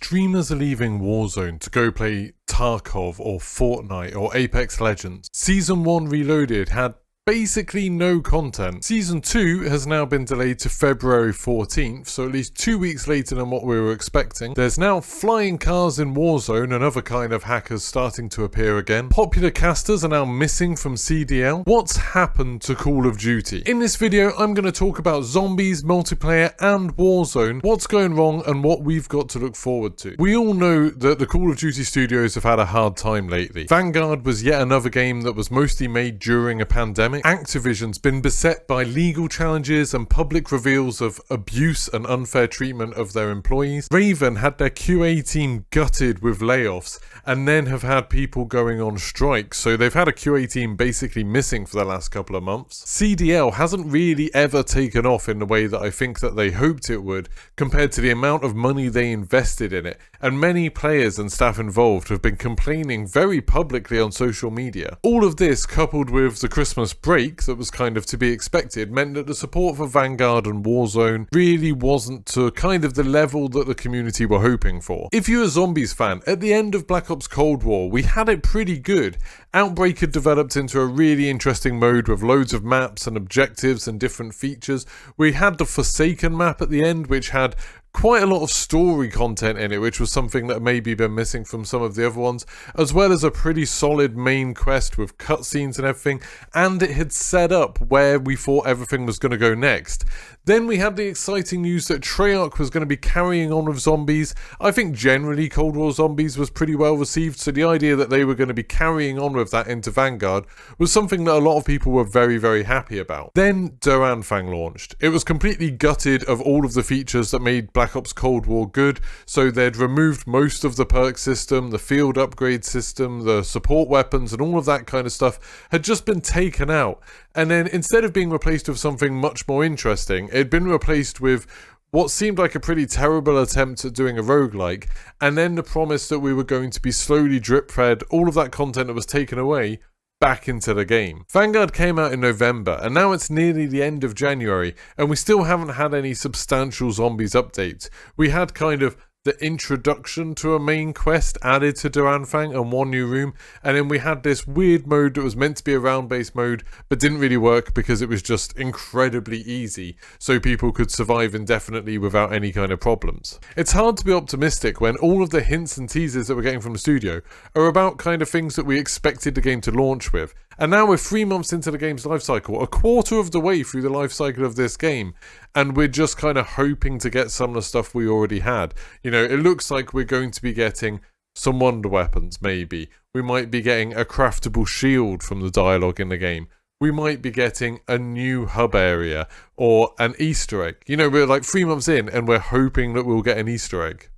streamers are leaving Warzone to go play Tarkov or Fortnite or Apex Legends. Season 1 Reloaded had basically no content. Season 2 has now been delayed to February 14th, so at least 2 weeks later than what we were expecting. There's now flying cars in Warzone and other kind of hackers starting to appear again. Popular casters are now missing from CDL. What's happened to Call of Duty? In this video, I'm going to talk about zombies, multiplayer, and Warzone, what's going wrong, and what we've got to look forward to. We all know that the Call of Duty studios have had a hard time lately. Vanguard was yet another game that was mostly made during a pandemic. Activision's been beset by legal challenges and public reveals of abuse and unfair treatment of their employees. Raven had their QA team gutted with layoffs and then have had people going on strike, so they've had a QA team basically missing for the last couple of months. CDL hasn't really ever taken off in the way that I think that they hoped it would, compared to the amount of money they invested in it, and many players and staff involved have been complaining very publicly on social media. All of this, coupled with the Christmas break that was kind of to be expected, meant that the support for Vanguard and Warzone really wasn't to kind of the level that the community were hoping for. If you're a Zombies fan, at the end of Black Ops Cold War, we had it pretty good. Outbreak had developed into a really interesting mode with loads of maps and objectives and different features. We had the Forsaken map at the end, which had quite a lot of story content in it, which was something that had maybe been missing from some of the other ones, as well as a pretty solid main quest with cutscenes and everything, and it had set up where we thought everything was going to go next. Then we had the exciting news that Treyarch was going to be carrying on with zombies. I think generally Cold War Zombies was pretty well received, so the idea that they were going to be carrying on with that into Vanguard was something that a lot of people were very, very happy about. Then Duranfang launched. It was completely gutted of all of the features that made Black Ops Cold War good, so they'd removed most of the perk system, the field upgrade system, the support weapons, and all of that kind of stuff had just been taken out. And then instead of being replaced with something much more interesting, it had been replaced with what seemed like a pretty terrible attempt at doing a roguelike, and then the promise that we were going to be slowly drip-fed all of that content that was taken away back into the game. Vanguard came out in November, and now it's nearly the end of January, and we still haven't had any substantial zombies updates. We had kind of the introduction to a main quest added to Duranfang and one new room, and then we had this weird mode that was meant to be a round-based mode but didn't really work because it was just incredibly easy, so people could survive indefinitely without any kind of problems. It's hard to be optimistic when all of the hints and teasers that we're getting from the studio are about kind of things that we expected the game to launch with, and now we're 3 months into the game's life cycle, a quarter of the way through the life cycle of this game, and we're just kind of hoping to get some of the stuff we already had. You know, it looks like we're going to be getting some wonder weapons, maybe. We might be getting a craftable shield from the dialogue in the game. We might be getting a new hub area or an Easter egg. You know, we're like 3 months in and we're hoping that we'll get an Easter egg.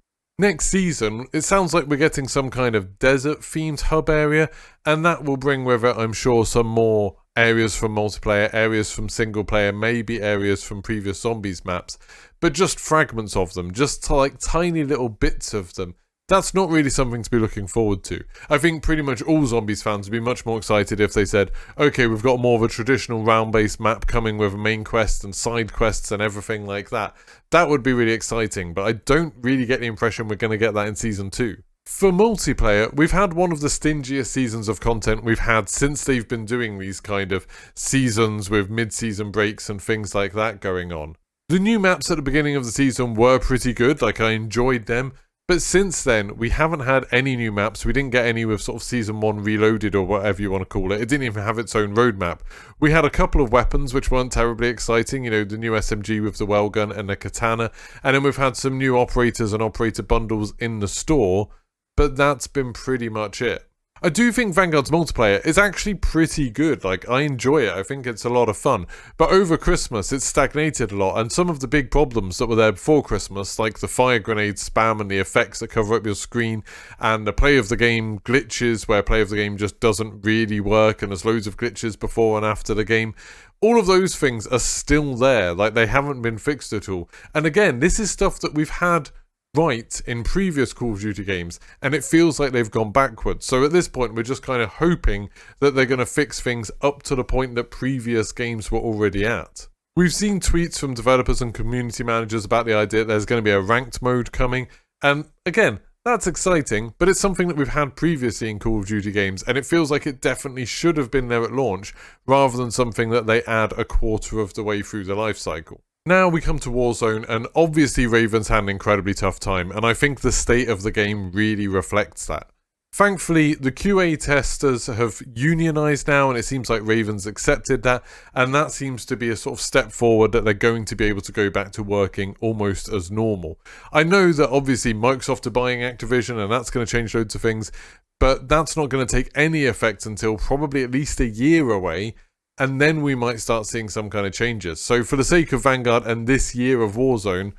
Next season, it sounds like we're getting some kind of desert-themed hub area, and that will bring with it, I'm sure, some more areas from multiplayer, areas from single player, maybe areas from previous Zombies maps, but just fragments of them, just like tiny little bits of them. That's not really something to be looking forward to. I think pretty much all Zombies fans would be much more excited if they said, okay, we've got more of a traditional round-based map coming with a main quest and side quests and everything like that. That would be really exciting, but I don't really get the impression we're going to get that in Season 2. For multiplayer, we've had one of the stingiest seasons of content we've had since they've been doing these kind of seasons with mid-season breaks and things like that going on. The new maps at the beginning of the season were pretty good, like I enjoyed them, but since then, we haven't had any new maps. We didn't get any with sort of Season 1 Reloaded or whatever you want to call it. It didn't even have its own roadmap. We had a couple of weapons which weren't terribly exciting, you know, the new SMG with the well gun and the katana, and then we've had some new operators and operator bundles in the store, but that's been pretty much it. I do think Vanguard's multiplayer is actually pretty good, like I enjoy it, I think it's a lot of fun, but over Christmas it's stagnated a lot, and some of the big problems that were there before Christmas, like the fire grenade spam and the effects that cover up your screen, and the play of the game glitches where play of the game just doesn't really work and there's loads of glitches before and after the game, all of those things are still there, like they haven't been fixed at all. And again, this is stuff that we've had right in previous Call of Duty games, and it feels like they've gone backwards. So at this point, we're just kind of hoping that they're going to fix things up to the point that previous games were already at. We've seen tweets from developers and community managers about the idea that there's going to be a ranked mode coming, And again, that's exciting, but it's something that we've had previously in Call of Duty games, and it feels like it definitely should have been there at launch, rather than something that they add a quarter of the way through the life cycle. Now we come to Warzone, and obviously Raven's had an incredibly tough time, and I think the state of the game really reflects that. Thankfully, the QA testers have unionized now, and it seems like Raven's accepted that, and that seems to be a sort of step forward that they're going to be able to go back to working almost as normal. I know that obviously Microsoft are buying Activision, and that's going to change loads of things, but that's not going to take any effect until probably at least a year away, and then we might start seeing some kind of changes. So for the sake of Vanguard and this year of Warzone,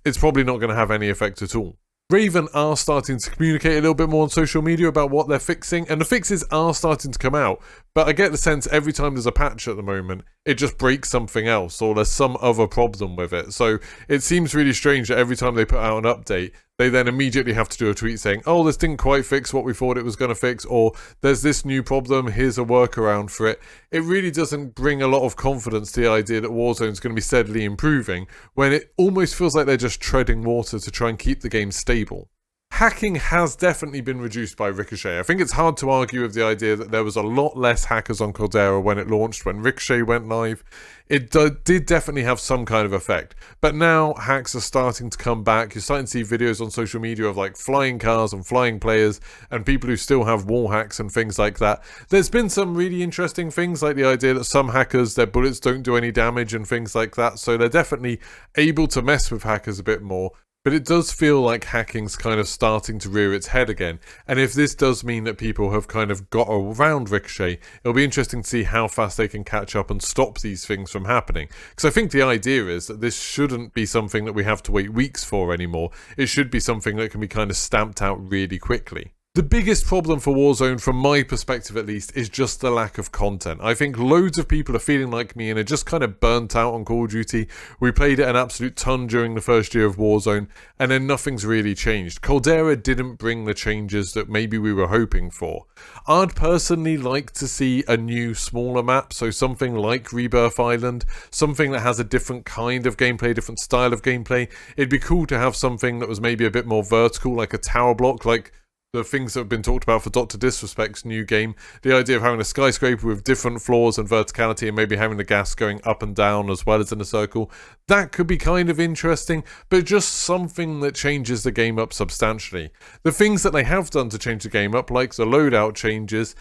it's probably not going to have any effect at all. Raven are starting to communicate a little bit more on social media about what they're fixing, and the fixes are starting to come out, but I get the sense every time there's a patch at the moment, it just breaks something else, or there's some other problem with it. So it seems really strange that every time they put out an update, they then immediately have to do a tweet saying, oh, this didn't quite fix what we thought it was going to fix, or there's this new problem, here's a workaround for it. It really doesn't bring a lot of confidence to the idea that Warzone is going to be steadily improving, when it almost feels like they're just treading water to try and keep the game stable. Hacking has definitely been reduced by Ricochet. I think it's hard to argue with the idea that there was a lot less hackers on Caldera when it launched, when Ricochet went live. It did definitely have some kind of effect. But now hacks are starting to come back. You're starting to see videos on social media of like flying cars and flying players and people who still have wall hacks and things like that. There's been some really interesting things, like the idea that some hackers, their bullets don't do any damage and things like that. So they're definitely able to mess with hackers a bit more. But it does feel like hacking's kind of starting to rear its head again. And if this does mean that people have kind of got around Ricochet, it'll be interesting to see how fast they can catch up and stop these things from happening. Because I think the idea is that this shouldn't be something that we have to wait weeks for anymore. It should be something that can be kind of stamped out really quickly. The biggest problem for Warzone, from my perspective at least, is just the lack of content. I think loads of people are feeling like me and are just kind of burnt out on Call of Duty. We played it an absolute ton during the first year of Warzone, and then nothing's really changed. Caldera didn't bring the changes that maybe we were hoping for. I'd personally like to see a new, smaller map, so something like Rebirth Island, something that has a different kind of gameplay, different style of gameplay. It'd be cool to have something that was maybe a bit more vertical, like a tower block, like the things that have been talked about for Dr. Disrespect's new game. The idea of having a skyscraper with different floors and verticality, and maybe having the gas going up and down as well as in a circle. That could be kind of interesting, but just something that changes the game up substantially. The things that they have done to change the game up, like the loadout changes,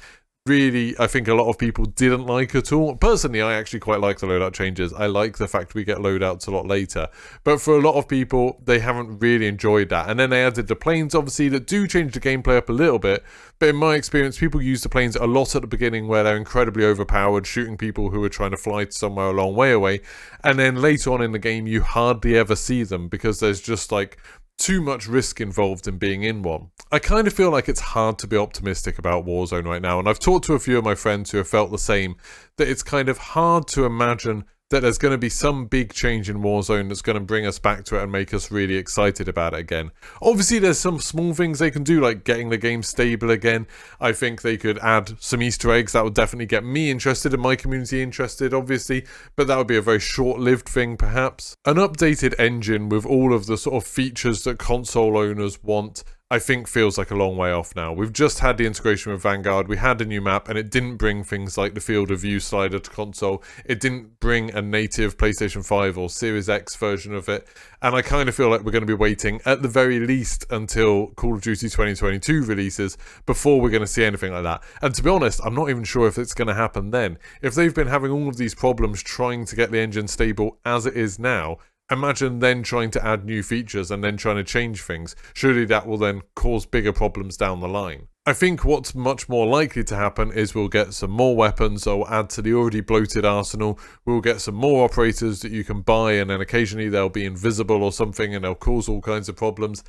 really, I think a lot of people didn't like at all. Personally, I actually quite like the loadout changes. I like the fact we get loadouts a lot later. But for a lot of people, they haven't really enjoyed that. And then they added the planes, obviously, that do change the gameplay up a little bit. But in my experience, people use the planes a lot at the beginning, where they're incredibly overpowered, shooting people who are trying to fly to somewhere a long way away. And then later on in the game, you hardly ever see them, because there's just like too much risk involved in being in one. I kind of feel like it's hard to be optimistic about Warzone right now, and I've talked to a few of my friends who have felt the same, that it's kind of hard to imagine that there's going to be some big change in Warzone that's going to bring us back to it and make us really excited about it again. Obviously, there's some small things they can do, like getting the game stable again. I think they could add some Easter eggs. That would definitely get me interested and my community interested, obviously, but that would be a very short-lived thing, perhaps. An updated engine with all of the sort of features that console owners want, I think feels like a long way off now. We've just had the integration with Vanguard, we had a new map, and it didn't bring things like the field of view slider to console. It didn't bring a native PlayStation 5 or Series X version of it, and I kind of feel like we're going to be waiting at the very least until Call of Duty 2022 releases before we're going to see anything like that. And to be honest, I'm not even sure if it's going to happen then. If they've been having all of these problems trying to get the engine stable as it is now, imagine then trying to add new features and then trying to change things. Surely that will then cause bigger problems down the line. I think what's much more likely to happen is we'll get some more weapons that will add to the already bloated arsenal. We'll get some more operators that you can buy, and then occasionally they'll be invisible or something and they'll cause all kinds of problems.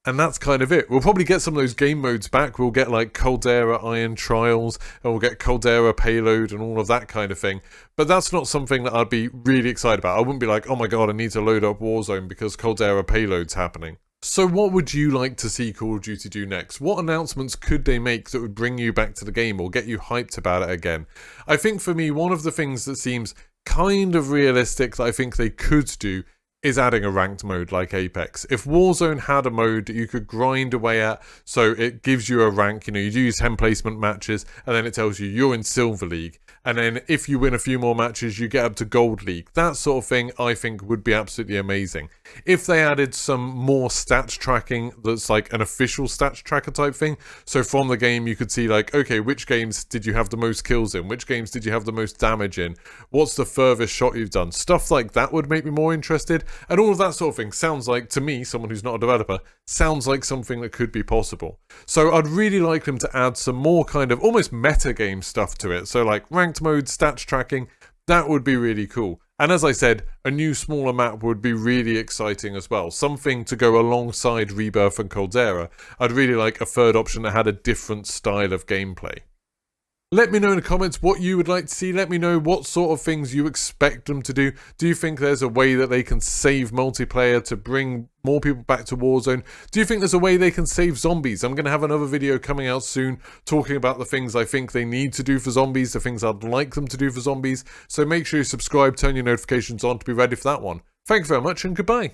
And that's kind of it. We'll probably get some of those game modes back. We'll get like Caldera Iron Trials, and we'll get Caldera Payload and all of that kind of thing. But that's not something that I'd be really excited about. I wouldn't be like, oh my god, I need to load up Warzone because Caldera Payload's happening. So what would you like to see Call of Duty do next? What announcements could they make that would bring you back to the game or get you hyped about it again? I think for me, one of the things that seems kind of realistic that I think they could do is adding a ranked mode like Apex. If Warzone had a mode that you could grind away at, so it gives you a rank, you do use 10 placement matches, and then it tells you you're in Silver League, and then if you win a few more matches, you get up to Gold League. That sort of thing, I think, would be absolutely amazing. If they added some more stats tracking that's like an official stats tracker type thing, so from the game you could see like, okay, which games did you have the most kills in? Which games did you have the most damage in? What's the furthest shot you've done? Stuff like that would make me more interested. And all of that sort of thing sounds like, to me, someone who's not a developer, sounds like something that could be possible. So I'd really like them to add some more kind of almost metagame stuff to it. So like ranked mode, stats tracking, that would be really cool. And as I said, a new smaller map would be really exciting as well. Something to go alongside Rebirth and Caldera. I'd really like a third option that had a different style of gameplay. Let me know in the comments what you would like to see. Let me know what sort of things you expect them to do. Do you think there's a way that they can save multiplayer to bring more people back to Warzone? Do you think there's a way they can save zombies? I'm going to have another video coming out soon talking about the things I think they need to do for zombies, the things I'd like them to do for zombies. So make sure you subscribe, turn your notifications on to be ready for that one. Thank you very much and goodbye.